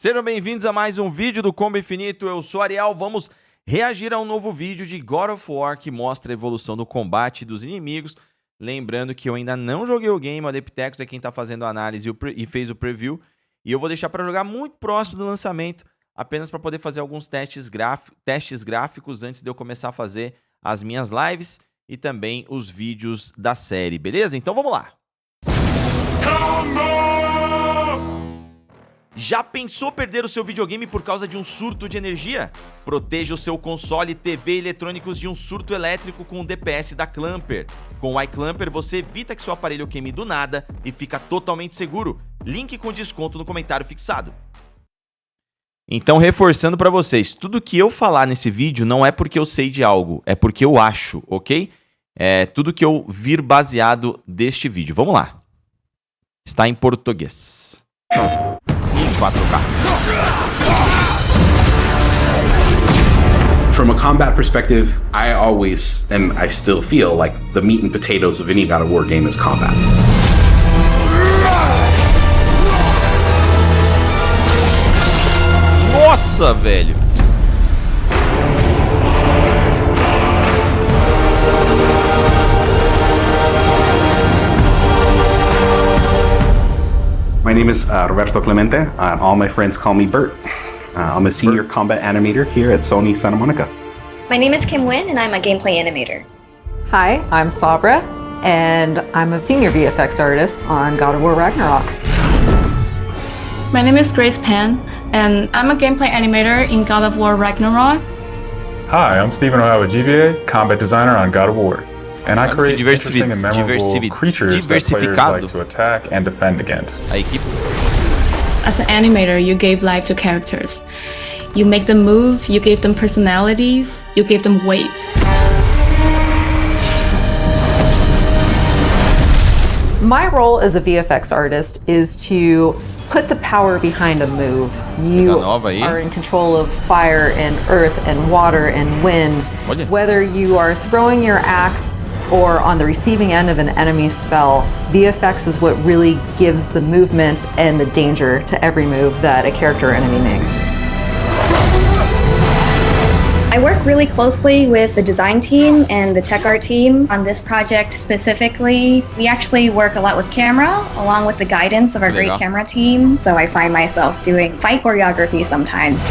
Sejam bem-vindos a mais um vídeo do Combo Infinito, eu sou Ariel, vamos reagir a um novo vídeo de God of War que mostra a evolução do combate dos inimigos. Lembrando que eu ainda não joguei o game, o Adeptecos é quem está fazendo a análise e fez o preview. E eu vou deixar para jogar muito próximo do lançamento, apenas para poder fazer alguns testes gráficos antes de eu começar a fazer as minhas lives e também os vídeos da série, beleza? Então vamos lá! Já pensou perder o seu videogame por causa de um surto de energia? Proteja o seu console, TV e eletrônicos de um surto elétrico com o DPS da Clamper. Com o iClamper você evita que seu aparelho queime do nada e fica totalmente seguro. Link com desconto no comentário fixado. Então, reforçando para vocês, tudo que eu falar nesse vídeo não é porque eu sei de algo, é porque eu acho, ok? É tudo que eu vir baseado deste vídeo. Vamos lá. Está em português. 4K. From a combat perspective, I always, and I still feel like the meat and potatoes of any God of War game is combat. Nossa, velho! My name is Roberto Clemente. All my friends call me Bert. I'm a senior combat animator here at Sony Santa Monica. My name is Kim Wynn, and I'm a gameplay animator. Hi, I'm Sabra, and I'm a senior VFX artist on God of War Ragnarok. My name is Grace Pan, and I'm a gameplay animator in God of War Ragnarok. Hi, I'm Stephen O'Hara, GBA, combat designer on God of War. And I create interesting and memorable creatures that players like to attack and defend against. As an animator, you gave life to characters. You make them move, you give them personalities, you give them weight. My role as a VFX artist is to put the power behind a move. You are in control of fire and earth and water and wind. Whether you are throwing your axe or on the receiving end of an enemy spell, VFX is what really gives the movement and the danger to every move that a character or enemy makes. I work really closely with the design team and the tech art team on this project specifically. We actually work a lot with camera, along with the guidance of our great camera team, so I find myself doing fight choreography sometimes.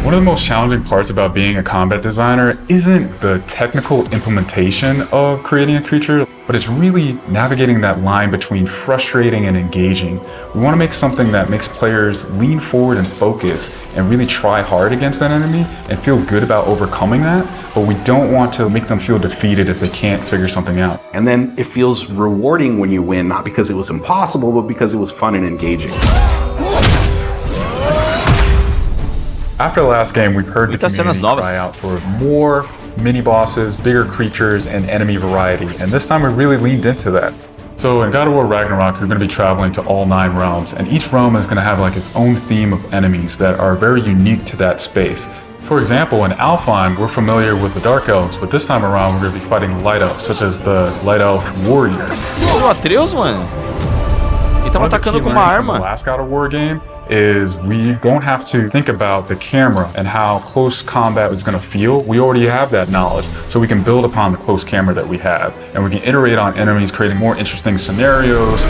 One of the most challenging parts about being a combat designer isn't the technical implementation of creating a creature, but it's really navigating that line between frustrating and engaging. We want to make something that makes players lean forward and focus and really try hard against that enemy and feel good about overcoming that, but we don't want to make them feel defeated if they can't figure something out. And then it feels rewarding when you win, not because it was impossible, but because it was fun and engaging. After the last game, we've heard the community cry out for more mini-bosses, bigger creatures, and enemy variety, and this time we really leaned into that. So in God of War Ragnarok, you're going to be traveling to all 9 realms, and each realm is going to have like its own theme of enemies that are very unique to that space. For example, in Alfheim, we're familiar with the Dark Elves, but this time around we're going to be fighting Light Elves, such as the Light Elf Warrior. O Atreus, mano? Ele tava atacando com uma arma. The last God of War game is we don't have to think about the camera and how close combat is going to feel. We already have that knowledge, so we can build upon the close camera that we have, and we can iterate on enemies, creating more interesting scenarios.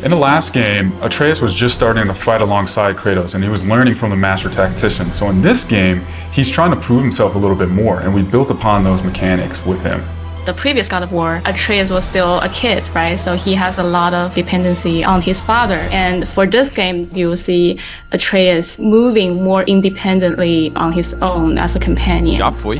In the last game, Atreus was just starting to fight alongside Kratos, and he was learning from the Master Tactician. So in this game, he's trying to prove himself a little bit more, and we built upon those mechanics with him. The previous God of War, Atreus was still a kid, right? So he has a lot of dependency on his father. And for this game, you will see Atreus moving more independently on his own as a companion. Já foi.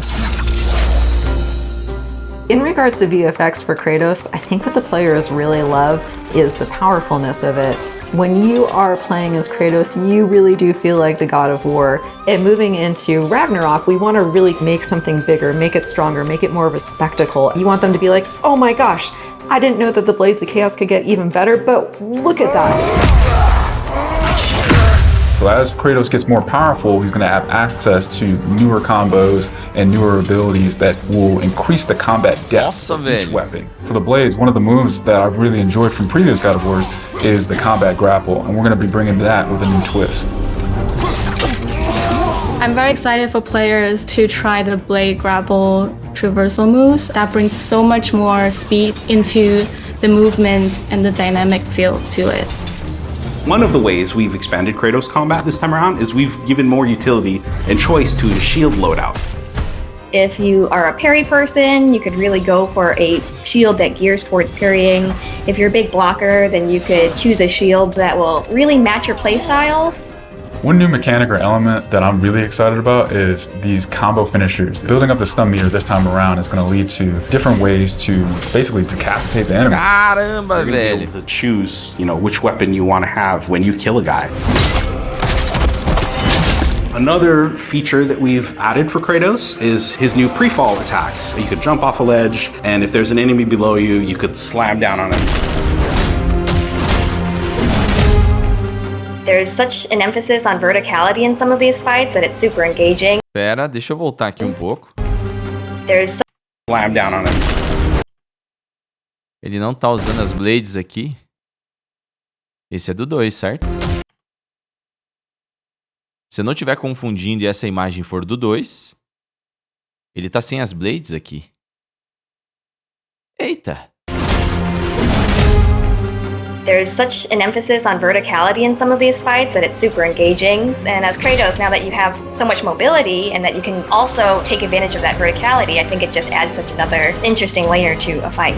In regards to VFX for Kratos, I think what the players really love is the powerfulness of it. When you are playing as Kratos, you really do feel like the God of War. And moving into Ragnarok, we want to really make something bigger, make it stronger, make it more of a spectacle. You want them to be like, oh my gosh, I didn't know that the Blades of Chaos could get even better, but look at that. So as Kratos gets more powerful, he's going to have access to newer combos and newer abilities that will increase the combat depth of each weapon. For the blades, one of the moves that I've really enjoyed from previous God of Wars is the combat grapple, and we're going to be bringing that with a new twist. I'm very excited for players to try the blade grapple traversal moves. That brings so much more speed into the movement and the dynamic feel to it. One of the ways we've expanded Kratos combat this time around is we've given more utility and choice to the shield loadout. If you are a parry person, you could really go for a shield that gears towards parrying. If you're a big blocker, then you could choose a shield that will really match your playstyle. One new mechanic or element that I'm really excited about is these combo finishers. Building up the stun meter this time around is going to lead to different ways to basically decapitate the enemy. Caramba, You're gonna be able to choose, which weapon you want to have when you kill a guy. Another feature that we've added for Kratos is his new pre-fall attacks. You could jump off a ledge, and if there's an enemy below you, you could slam down on him. There's such an emphasis on verticality in some of these fights that it's super engaging. Pera, deixa eu voltar aqui pouco. There's Slam down on him. Ele não tá usando as blades aqui. Esse é do 2, certo? Se eu não estiver confundindo e essa imagem for do 2, ele tá sem as blades aqui. Eita! There's such an emphasis on verticality in some of these fights that it's super engaging. And as Kratos, now that you have so much mobility and that you can also take advantage of that verticality, I think it just adds such another interesting layer to a fight.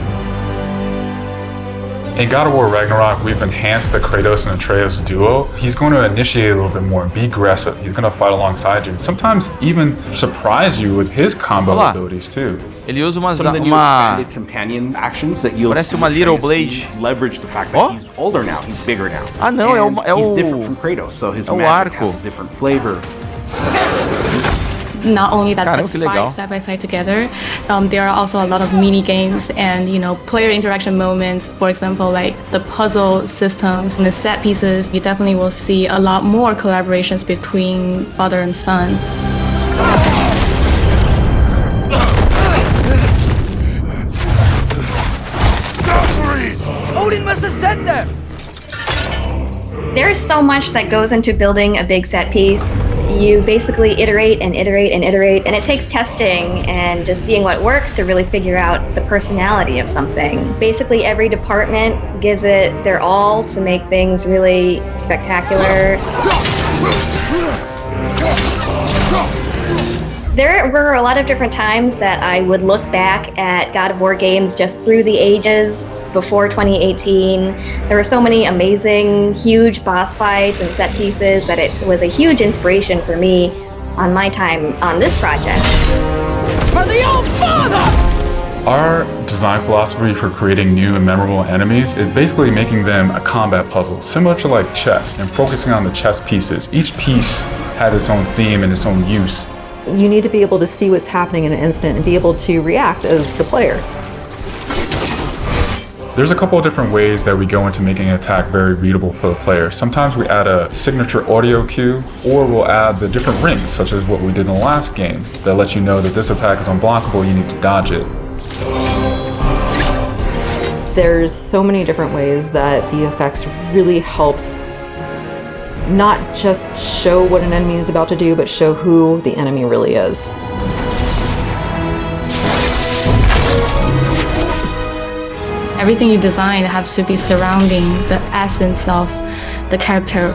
In God of War Ragnarok, we've enhanced the Kratos and Atreus duo. He's going to initiate a little bit more, be aggressive. He's going to fight alongside you, and sometimes even surprise you with his combo abilities too. Ele usa Some of the new expanded companion actions that you'll parece see uma Little Atreus Blade. Leverage the fact that he's older now, he's bigger now. Ah, não, He's different from Kratos, so his magic has a different flavor. Not only that, Caramba, que they legal. fight side by side together, there are also a lot of mini games and player interaction moments. For example, like the puzzle systems and the set pieces. You definitely will see a lot more collaborations between father and son. Odin must have sent them! There's so much that goes into building a big set piece. You basically iterate and iterate and iterate, and it takes testing and just seeing what works to really figure out the personality of something. Basically, every department gives it their all to make things really spectacular. There were a lot of different times that I would look back at God of War games just through the ages before 2018. There were so many amazing, huge boss fights and set pieces that it was a huge inspiration for me on my time on this project. For the old father! Our design philosophy for creating new and memorable enemies is basically making them a combat puzzle, similar to like chess, and focusing on the chess pieces. Each piece has its own theme and its own use. You need to be able to see what's happening in an instant and be able to react as the player. There's a couple of different ways that we go into making an attack very readable for the player. Sometimes we add a signature audio cue, or we'll add the different rings, such as what we did in the last game, that lets you know that this attack is unblockable, you need to dodge it. There's so many different ways that VFX really helps not just show what an enemy is about to do, but show who the enemy really is. Everything you design has to be surrounding the essence of the character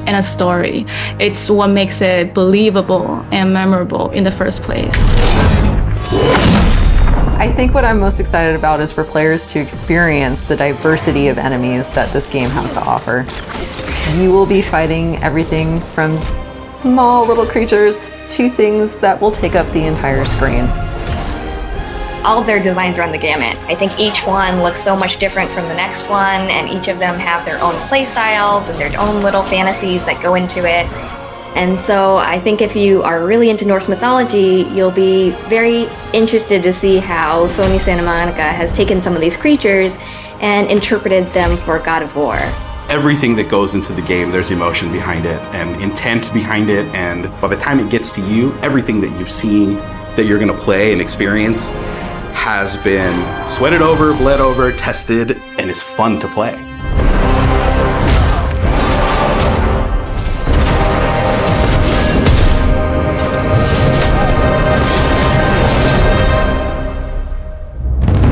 and a story. It's what makes it believable and memorable in the first place. I think what I'm most excited about is for players to experience the diversity of enemies that this game has to offer. You will be fighting everything from small little creatures to things that will take up the entire screen. All of their designs run the gamut. I think each one looks so much different from the next one, and each of them have their own play styles and their own little fantasies that go into it. And so I think if you are really into Norse mythology, you'll be very interested to see how Sony Santa Monica has taken some of these creatures and interpreted them for God of War. everything that goes into the game, there's emotion behind it and intent behind it. And by the time it gets to you, everything that you've seen that you're going to play and experience has been sweated over, bled over, tested, and is fun to play.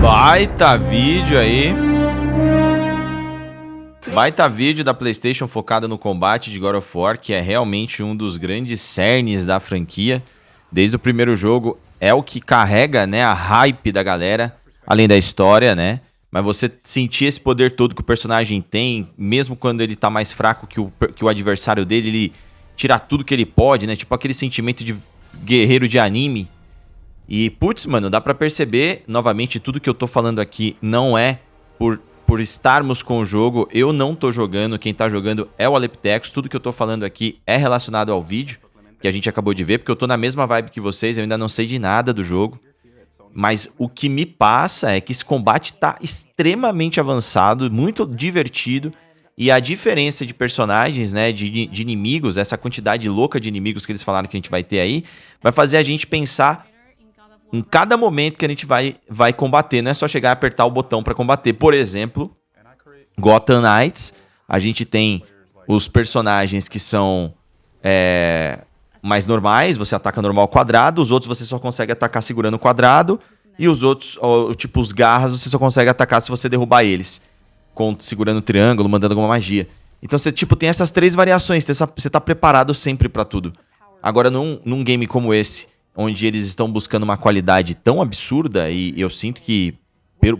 Baita vídeo aí. Baita vídeo da PlayStation focado no combate de God of War, que é realmente um dos grandes cernes da franquia. Desde o primeiro jogo é o que carrega, né, a hype da galera, além da história, né? Mas você sentir esse poder todo que o personagem tem, mesmo quando ele tá mais fraco que o adversário dele, ele tira tudo que ele pode, né? Tipo aquele sentimento de guerreiro de anime. E, putz, mano, dá pra perceber, novamente, tudo que eu tô falando aqui não é por estarmos com o jogo. Eu não tô jogando, quem tá jogando é o Aleptecos. Tudo que eu tô falando aqui é relacionado ao vídeo que a gente acabou de ver, porque eu tô na mesma vibe que vocês, eu ainda não sei de nada do jogo. Mas o que me passa é que esse combate tá extremamente avançado, muito divertido. E a diferença de personagens, né, de inimigos, essa quantidade louca de inimigos que eles falaram que a gente vai ter aí, vai fazer a gente pensar em cada momento que a gente vai combater. Não é só chegar e apertar o botão para combater. Por exemplo, Gotham Knights, a gente tem os personagens que são mais normais, você ataca normal quadrado, os outros você só consegue atacar segurando o quadrado, e os outros, tipo os garras, você só consegue atacar se você derrubar eles, segurando o triângulo, mandando alguma magia. Então você tipo, tem essas 3 variações, você tá preparado sempre para tudo. Agora num game como esse, onde eles estão buscando uma qualidade tão absurda, e eu sinto que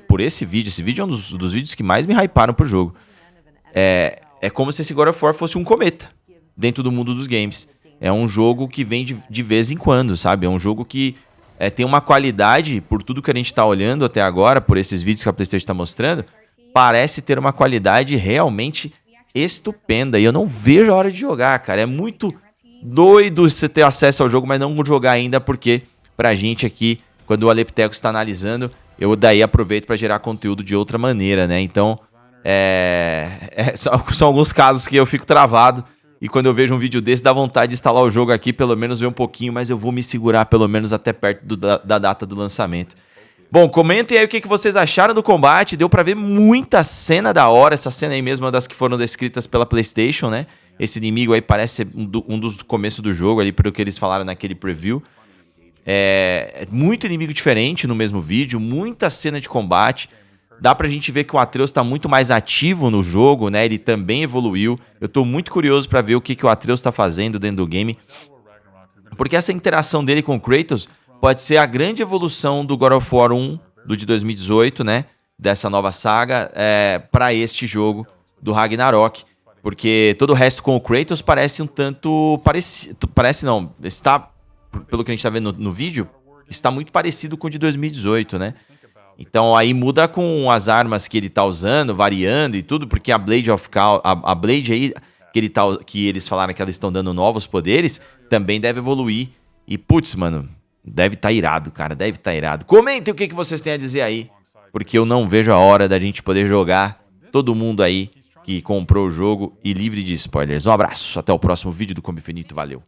por esse vídeo é um dos vídeos que mais me hyparam pro jogo. É como se esse God of War fosse um cometa dentro do mundo dos games. É um jogo que vem de vez em quando, sabe? É um jogo que tem uma qualidade, por tudo que a gente tá olhando até agora, por esses vídeos que a PlayStation tá mostrando, parece ter uma qualidade realmente estupenda. E eu não vejo a hora de jogar, cara. É muito doido você ter acesso ao jogo, mas não jogar ainda, porque pra gente aqui, quando o Aleptecos está analisando, eu daí aproveito pra gerar conteúdo de outra maneira, né? Então, são alguns casos que eu fico travado, e quando eu vejo um vídeo desse, dá vontade de instalar o jogo aqui, pelo menos ver um pouquinho, mas eu vou me segurar pelo menos até perto da data do lançamento. Bom, comentem aí o que vocês acharam do combate. Deu pra ver muita cena da hora. Essa cena aí mesmo é uma das que foram descritas pela PlayStation, né? Esse inimigo aí parece ser um dos começos do jogo ali, pelo que eles falaram naquele preview. Muito inimigo diferente no mesmo vídeo, muita cena de combate. Dá pra gente ver que o Atreus tá muito mais ativo no jogo, né? Ele também evoluiu. Eu tô muito curioso pra ver o que o Atreus tá fazendo dentro do game, porque essa interação dele com o Kratos pode ser a grande evolução do God of War 1, do de 2018, né? Dessa nova saga, pra este jogo do Ragnarok. Porque todo o resto com o Kratos parece um tanto parecido. Parece não, está, pelo que a gente tá vendo no vídeo, está muito parecido com o de 2018, né? Então aí muda com as armas que ele tá usando, variando e tudo, porque a Blade of Chaos, a Blade aí que eles falaram que elas estão dando novos poderes, também deve evoluir. E putz, mano, deve tá irado, cara, deve tá irado. Comentem o que vocês têm a dizer aí, porque eu não vejo a hora da gente poder jogar, todo mundo aí que comprou o jogo e livre de spoilers. Um abraço, até o próximo vídeo do Combo Infinito, valeu.